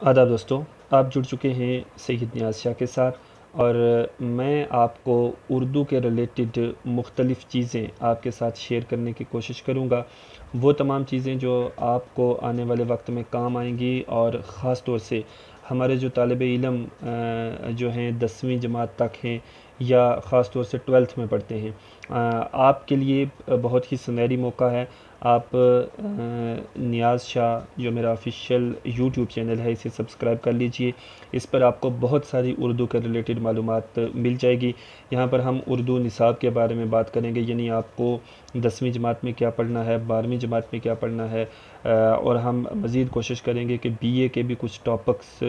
آداب دوستوں، آپ جڑ چکے ہیں سید نیاز شاہ کے ساتھ، اور میں آپ کو اردو کے ریلیٹڈ مختلف چیزیں آپ کے ساتھ شیئر کرنے کی کوشش کروں گا۔ وہ تمام چیزیں جو آپ کو آنے والے وقت میں کام آئیں گی، اور خاص طور سے ہمارے جو طالب علم جو ہیں 10ویں جماعت تک ہیں، یا خاص طور سے 12th میں پڑھتے ہیں، آپ کے لیے بہت ہی سنہری موقع ہے۔ آپ نیاز شاہ جو میرا آفیشیل یوٹیوب چینل ہے، اسے سبسکرائب کر لیجئے۔ اس پر آپ کو بہت ساری اردو کے ریلیٹڈ معلومات مل جائے گی۔ یہاں پر ہم اردو نصاب کے بارے میں بات کریں گے، یعنی آپ کو 10ویں جماعت میں کیا پڑھنا ہے، 12ویں جماعت میں کیا پڑھنا ہے، اور ہم مزید کوشش کریں گے کہ بی اے کے بھی کچھ ٹاپکس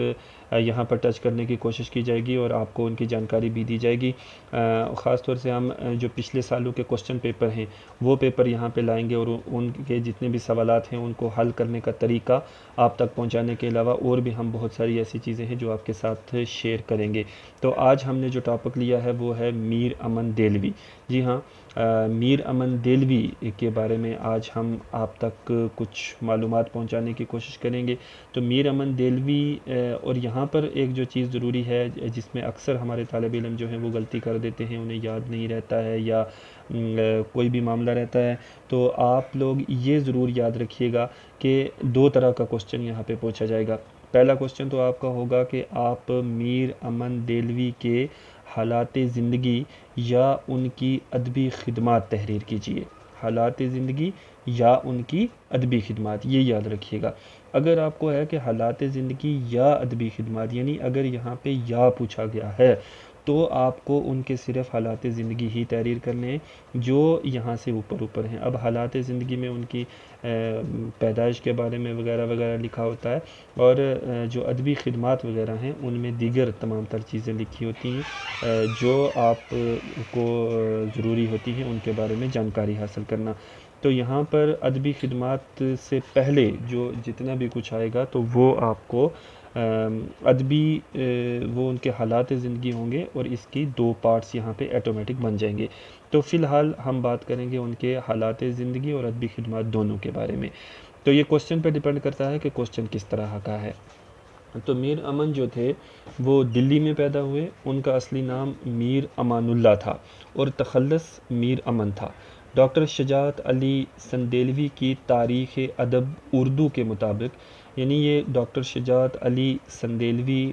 یہاں پر ٹچ کرنے کی کوشش کی جائے گی، اور آپ کو ان کی جانکاری بھی دی جائے گی۔ خاص طور سے ہم جو پچھلے سالوں کے کوسچن پیپر ہیں وہ پیپر یہاں پہ لائیں گے، اور ان کے جتنے بھی سوالات ہیں ان کو حل کرنے کا طریقہ آپ تک پہنچانے کے علاوہ اور بھی ہم بہت ساری ایسی چیزیں ہیں جو آپ کے ساتھ شیئر کریں گے۔ تو آج ہم نے جو ٹاپک لیا ہے وہ ہے میر امن دہلوی۔ جی ہاں، میر امن دہلوی کے بارے میں آج ہم آپ تک کچھ معلومات پہنچانے کی کوشش کریں گے۔ تو میر امن دہلوی، اور یہاں پر ایک جو چیز ضروری ہے جس میں اکثر ہمارے طالب علم جو ہیں وہ غلطی کر دیتے ہیں، انہیں یاد نہیں رہتا ہے یا کوئی بھی معاملہ رہتا ہے، تو آپ لوگ یہ ضرور یاد رکھیے گا کہ دو طرح کا کوسچن یہاں پہ پوچھا جائے گا۔ پہلا کوسچن تو آپ کا ہوگا کہ آپ میر امن دہلوی کے حالات زندگی یا ان کی ادبی خدمات تحریر کیجیے۔ حالات زندگی یا ان کی ادبی خدمات، یہ یاد رکھیے گا۔ اگر آپ کو ہے کہ حالات زندگی یا ادبی خدمات، یعنی اگر یہاں پہ یا پوچھا گیا ہے تو آپ کو ان کے صرف حالات زندگی ہی تحریر کرنے ہیں جو یہاں سے اوپر ہیں۔ اب حالات زندگی میں ان کی پیدائش کے بارے میں وغیرہ وغیرہ لکھا ہوتا ہے، اور جو ادبی خدمات وغیرہ ہیں ان میں دیگر تمام تر چیزیں لکھی ہوتی ہیں جو آپ کو ضروری ہوتی ہیں ان کے بارے میں جانکاری حاصل کرنا۔ تو یہاں پر ادبی خدمات سے پہلے جو جتنا بھی کچھ آئے گا تو وہ آپ کو ادبی وہ ان کے حالات زندگی ہوں گے، اور اس کی دو پارٹس یہاں پہ ایٹومیٹک بن جائیں گے۔ تو فی الحال ہم بات کریں گے ان کے حالات زندگی اور ادبی خدمات دونوں کے بارے میں۔ تو یہ کوسچن پہ ڈیپینڈ کرتا ہے کہ کوسچن کس طرح کا ہے۔ تو میر امن جو تھے وہ دلی میں پیدا ہوئے۔ ان کا اصلی نام میر امان اللہ تھا اور تخلص میر امن تھا۔ ڈاکٹر شجاعت علی سندیلوی کی تاریخ ادب اردو کے مطابق، یعنی یہ ڈاکٹر شجاعت علی سندیلوی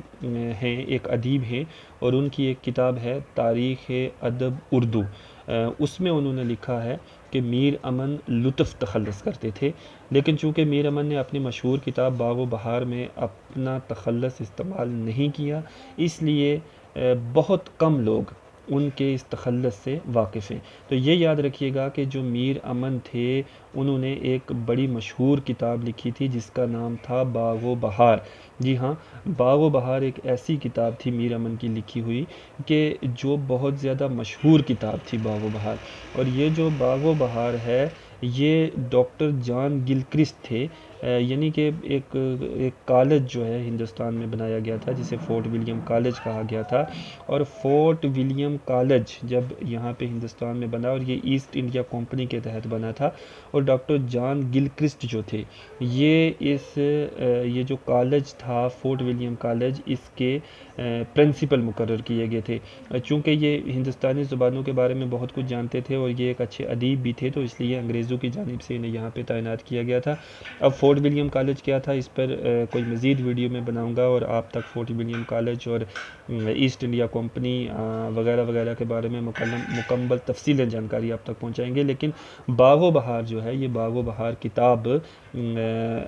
ہیں، ایک ادیب ہیں، اور ان کی ایک کتاب ہے تاریخ ادب اردو۔ اس میں انہوں نے لکھا ہے کہ میر امن لطف تخلص کرتے تھے، لیکن چونکہ میر امن نے اپنی مشہور کتاب باغ و بہار میں اپنا تخلص استعمال نہیں کیا، اس لیے بہت کم لوگ ان کے اس تخلص سے واقف ہیں۔ تو یہ یاد رکھیے گا کہ جو میر امن تھے انہوں نے ایک بڑی مشہور کتاب لکھی تھی جس کا نام تھا باغ و بہار۔ جی ہاں، باغ و بہار ایک ایسی کتاب تھی میر امن کی لکھی ہوئی کہ جو بہت زیادہ مشہور کتاب تھی باغ و بہار۔ اور یہ جو باغ و بہار ہے یہ ڈاکٹر جان گلکرسٹ تھے، یعنی کہ ایک کالج جو ہے ہندوستان میں بنایا گیا تھا جسے فورٹ ولیم کالج کہا گیا تھا، اور فورٹ ولیم کالج جب یہاں پہ ہندوستان میں بنا، اور یہ ایسٹ انڈیا کمپنی کے تحت بنا تھا، اور ڈاکٹر جان گلکرسٹ جو تھے یہ جو کالج تھا فورٹ ولیم کالج، اس کے پرنسپل مقرر کیے گئے تھے۔ چونکہ یہ ہندوستانی زبانوں کے بارے میں بہت کچھ جانتے تھے اور یہ ایک اچھے ادیب بھی تھے، تو اس لیے انگریزوں کی جانب سے انہیں یہاں پہ تعینات کیا گیا تھا۔ اب فورٹ ولیم کالج کیا تھا اس پر کوئی مزید ویڈیو میں بناؤں گا، اور آپ تک فورٹ ولیم کالج اور ایسٹ انڈیا کمپنی وغیرہ وغیرہ کے بارے میں مکمل تفصیل جانکاری آپ تک پہنچائیں گے۔ لیکن باغ و بہار جو ہے، یہ باغ و بہار کتاب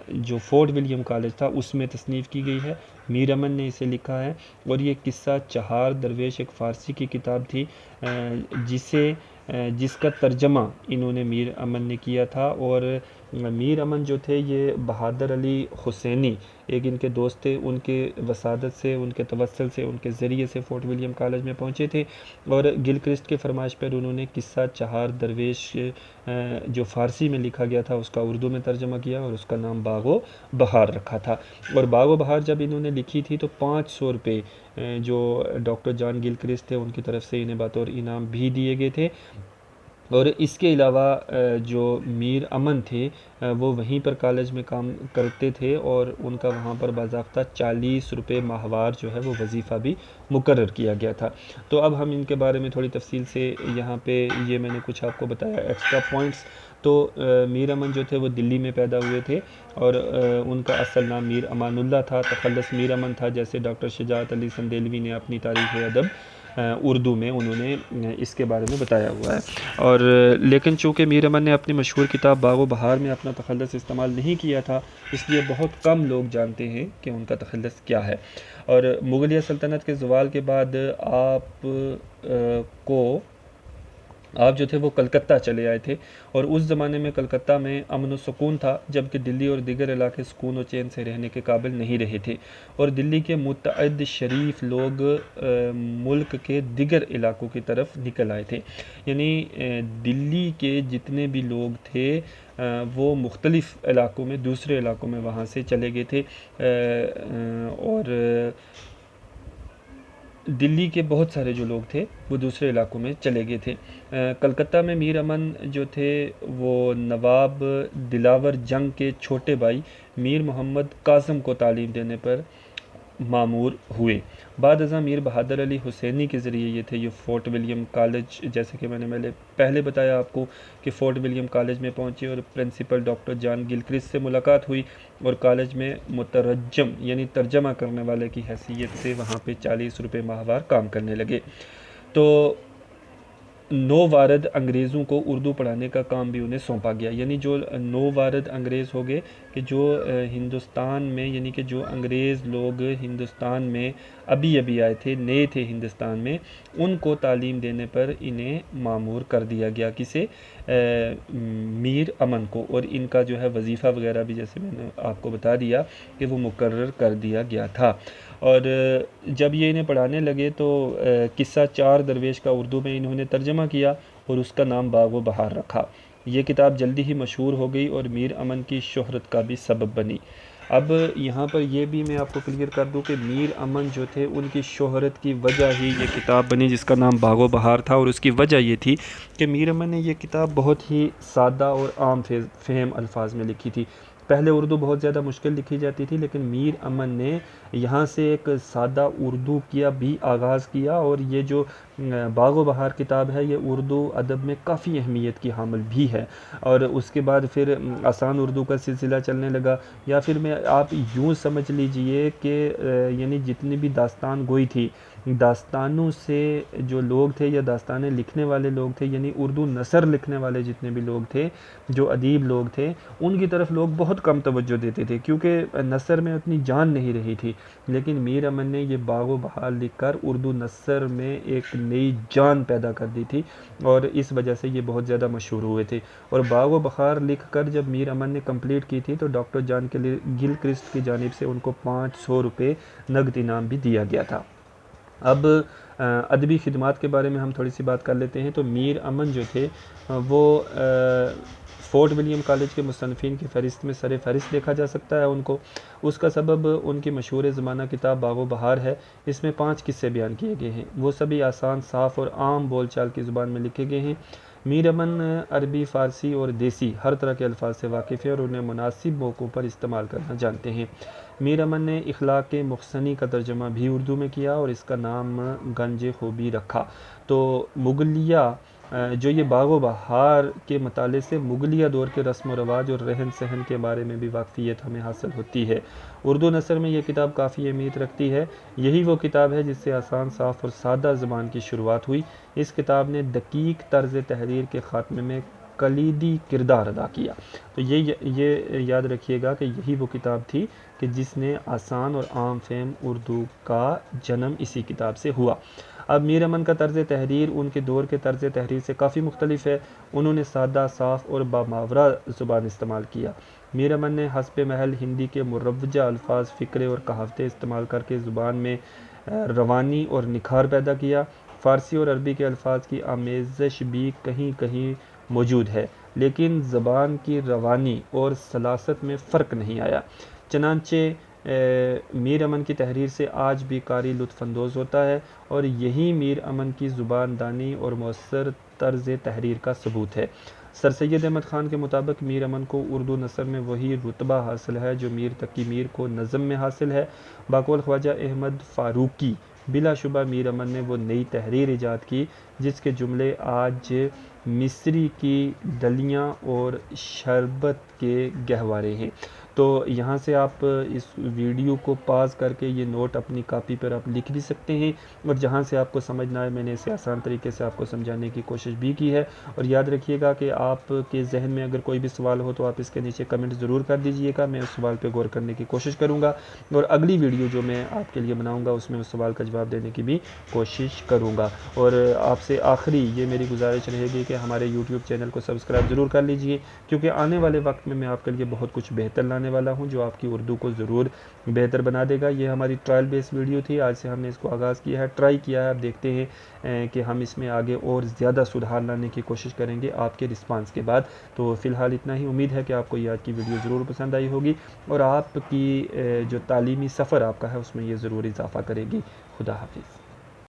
جو فورٹ ولیم کالج تھا اس میں تصنیف کی گئی ہے، میر امن نے اسے لکھا ہے، اور یہ قصہ چہار درویش ایک فارسی کی کتاب تھی جس کا ترجمہ انہوں نے میر امن نے کیا تھا۔ اور میر امن جو تھے یہ بہادر علی حسینی ایک ان کے دوست تھے، ان کے وسادت سے، ان کے توسل سے، ان کے ذریعے سے فورٹ ولیم کالج میں پہنچے تھے، اور گلکرسٹ کے فرمائش پر انہوں نے قصہ چہار درویش جو فارسی میں لکھا گیا تھا اس کا اردو میں ترجمہ کیا، اور اس کا نام باغ و بہار رکھا تھا۔ اور باغ و بہار جب انہوں نے لکھی تھی تو 500 روپے جو ڈاکٹر جان گلکرسٹ تھے ان کی طرف سے انہیں بطور انعام بھی دیے گئے تھے۔ اور اس کے علاوہ جو میر امن تھے وہ وہیں پر کالج میں کام کرتے تھے، اور ان کا وہاں پر باضابطہ 40 روپے ماہوار جو ہے وہ وظیفہ بھی مقرر کیا گیا تھا۔ تو اب ہم ان کے بارے میں تھوڑی تفصیل سے یہاں پہ یہ میں نے کچھ آپ کو بتایا ایکسٹرا پوائنٹس۔ تو میر امن جو تھے وہ دلی میں پیدا ہوئے تھے، اور ان کا اصل نام میر امان اللہ تھا، تخلص میر امن تھا، جیسے ڈاکٹر شجاعت علی سندیلوی نے اپنی تاریخ ادب اردو میں انہوں نے اس کے بارے میں بتایا ہوا ہے۔ اور لیکن چونکہ میر امن نے اپنی مشہور کتاب باغ و بہار میں اپنا تخلص استعمال نہیں کیا تھا، اس لیے بہت کم لوگ جانتے ہیں کہ ان کا تخلص کیا ہے۔ اور مغلیہ سلطنت کے زوال کے بعد آپ جو تھے وہ کلکتہ چلے آئے تھے، اور اس زمانے میں کلکتہ میں امن و سکون تھا، جبکہ دلی اور دیگر علاقے سکون و چین سے رہنے کے قابل نہیں رہے تھے، اور دلی کے متعدد شریف لوگ ملک کے دیگر علاقوں کی طرف نکل آئے تھے۔ یعنی دلی کے جتنے بھی لوگ تھے وہ مختلف علاقوں میں، دوسرے علاقوں میں وہاں سے چلے گئے تھے، اور دلی کے بہت سارے جو لوگ تھے وہ دوسرے علاقوں میں چلے گئے تھے۔ کلکتہ میں میر امن جو تھے وہ نواب دلاور جنگ کے چھوٹے بھائی میر محمد کاظم کو تعلیم دینے پر مامور ہوئے۔ بعد ازاں میر بہادر علی حسینی کے ذریعے یہ فورٹ ولیم کالج، جیسے کہ میں نے پہلے بتایا آپ کو کہ فورٹ ولیم کالج میں پہنچے، اور پرنسپل ڈاکٹر جان گلکرسٹ سے ملاقات ہوئی، اور کالج میں مترجم یعنی ترجمہ کرنے والے کی حیثیت سے وہاں پہ 40 روپے ماہوار کام کرنے لگے۔ تو نو وارد انگریزوں کو اردو پڑھانے کا کام بھی انہیں سونپا گیا، یعنی جو نو وارد انگریز ہو گئے کہ جو ہندوستان میں، یعنی کہ جو انگریز لوگ ہندوستان میں ابھی آئے تھے، نئے تھے ہندوستان میں، ان کو تعلیم دینے پر انہیں مامور کر دیا گیا، کسے؟ میر امن کو، اور ان کا جو ہے وظیفہ وغیرہ بھی جیسے میں نے آپ کو بتا دیا کہ وہ مقرر کر دیا گیا تھا۔ اور جب یہ انہیں پڑھانے لگے تو قصہ چار درویش کا اردو میں انہوں نے ترجمہ کیا، اور اس کا نام باغ و بہار رکھا۔ یہ کتاب جلدی ہی مشہور ہو گئی اور میر امن کی شہرت کا بھی سبب بنی۔ اب یہاں پر یہ بھی میں آپ کو کلیئر کر دوں کہ میر امن جو تھے ان کی شہرت کی وجہ ہی یہ کتاب بنی جس کا نام باغ و بہار تھا، اور اس کی وجہ یہ تھی کہ میر امن نے یہ کتاب بہت ہی سادہ اور عام فہم الفاظ میں لکھی تھی۔ پہلے اردو بہت زیادہ مشکل لکھی جاتی تھی، لیکن میر امن نے یہاں سے ایک سادہ اردو کیا بھی آغاز کیا، اور یہ جو باغ و بہار کتاب ہے یہ اردو ادب میں کافی اہمیت کی حامل بھی ہے۔ اور اس کے بعد پھر آسان اردو کا سلسلہ چلنے لگا، یا پھر میں آپ یوں سمجھ لیجئے کہ یعنی جتنی بھی داستان گوئی تھی، داستانوں سے جو لوگ تھے یا داستانیں لکھنے والے لوگ تھے، یعنی اردو نثر لکھنے والے جتنے بھی لوگ تھے، جو ادیب لوگ تھے، ان کی طرف لوگ بہت کم توجہ دیتے تھے، کیونکہ نثر میں اتنی جان نہیں رہی تھی۔ لیکن میر امن نے یہ باغ و بہار لکھ کر اردو نثر میں ایک نئی جان پیدا کر دی تھی، اور اس وجہ سے یہ بہت زیادہ مشہور ہوئے تھے۔ اور باغ و بہار لکھ کر جب میر امن نے کمپلیٹ کی تھی تو ڈاکٹر جان گلکرسٹ کی جانب سے ان کو 500 روپے نقد انعام بھی دیا گیا تھا۔ اب ادبی خدمات کے بارے میں ہم تھوڑی سی بات کر لیتے ہیں۔ تو میر امن جو تھے وہ فورٹ ولیم کالج کے مصنفین کی فہرست میں سر فہرست دیکھا جا سکتا ہے ان کو۔ اس کا سبب ان کی مشہور زمانہ کتاب باغ و بہار ہے۔ اس میں 5 قصے بیان کیے گئے ہیں، وہ سبھی آسان، صاف اور عام بول چال کی زبان میں لکھے گئے ہیں۔ میر امن عربی، فارسی اور دیسی ہر طرح کے الفاظ سے واقف ہیں اور انہیں مناسب موقعوں پر استعمال کرنا جانتے ہیں۔ میر امن نے اخلاق محسنی کا ترجمہ بھی اردو میں کیا اور اس کا نام گنج خوبی رکھا۔ تو مغلیہ جو یہ باغ و بہار کے مطالعے سے مغلیہ دور کے رسم و رواج اور رہن سہن کے بارے میں بھی واقفیت ہمیں حاصل ہوتی ہے۔ اردو نثر میں یہ کتاب کافی اہمیت رکھتی ہے۔ یہی وہ کتاب ہے جس سے آسان، صاف اور سادہ زبان کی شروعات ہوئی۔ اس کتاب نے دقیق طرز تحریر کے خاتمے میں کلیدی کردار ادا کیا۔ تو یہ یاد رکھیے گا کہ یہی وہ کتاب تھی کہ جس نے آسان اور عام فہم اردو کا جنم اسی کتاب سے ہوا۔ اب میر امن کا طرز تحریر ان کے دور کے طرز تحریر سے کافی مختلف ہے۔ انہوں نے سادہ، صاف اور باماورہ زبان استعمال کیا۔ میر امن نے حسب محل ہندی کے مروجہ الفاظ، فقرے اور کہاوتیں استعمال کر کے زبان میں روانی اور نکھار پیدا کیا۔ فارسی اور عربی کے الفاظ کی آمیزش بھی کہیں کہیں موجود ہے، لیکن زبان کی روانی اور سلاست میں فرق نہیں آیا۔ چنانچہ میر امن کی تحریر سے آج بھی قاری لطف اندوز ہوتا ہے، اور یہی میر امن کی زبان دانی اور مؤثر طرز تحریر کا ثبوت ہے۔ سر سید احمد خان کے مطابق میر امن کو اردو نثر میں وہی رتبہ حاصل ہے جو میر تقی میر کو نظم میں حاصل ہے۔ بقول خواجہ احمد فاروقی بلا شبہ میر امن نے وہ نئی تحریر ایجاد کی جس کے جملے آج مصری کی ڈلیاں اور شربت کے گہوارے ہیں۔ تو یہاں سے آپ اس ویڈیو کو پاز کر کے یہ نوٹ اپنی کاپی پر آپ لکھ بھی سکتے ہیں، اور جہاں سے آپ کو سمجھ نہ آئے میں نے اسے آسان طریقے سے آپ کو سمجھانے کی کوشش بھی کی ہے۔ اور یاد رکھیے گا کہ آپ کے ذہن میں اگر کوئی بھی سوال ہو تو آپ اس کے نیچے کمنٹ ضرور کر دیجئے گا، میں اس سوال پہ غور کرنے کی کوشش کروں گا، اور اگلی ویڈیو جو میں آپ کے لیے بناؤں گا اس میں اس سوال کا جواب دینے کی بھی کوشش کروں گا۔ اور آپ سے آخری یہ میری گزارش رہے گی کہ ہمارے یوٹیوب چینل کو سبسکرائب ضرور کر لیجئے، کیونکہ آنے والے وقت میں آپ کے لیے بہت کچھ بہتر لانے والا ہوں جو آپ کی اردو کو ضرور بہتر بنا دے گا۔ یہ ہماری ٹرائل بیس ویڈیو تھی، آج سے ہم نے اس کو آغاز کیا ہے، ٹرائی کیا ہے، اب دیکھتے ہیں کہ ہم اس میں آگے اور زیادہ سدھار لانے کی کوشش کریں گے آپ کے رسپانس کے بعد۔ تو فی الحال اتنا ہی، امید ہے کہ آپ کو یہ آج کی ویڈیو ضرور پسند آئی ہوگی اور آپ کی جو تعلیمی سفر آپ کا ہے اس میں یہ ضرور اضافہ کرے گی۔ خدا حافظ۔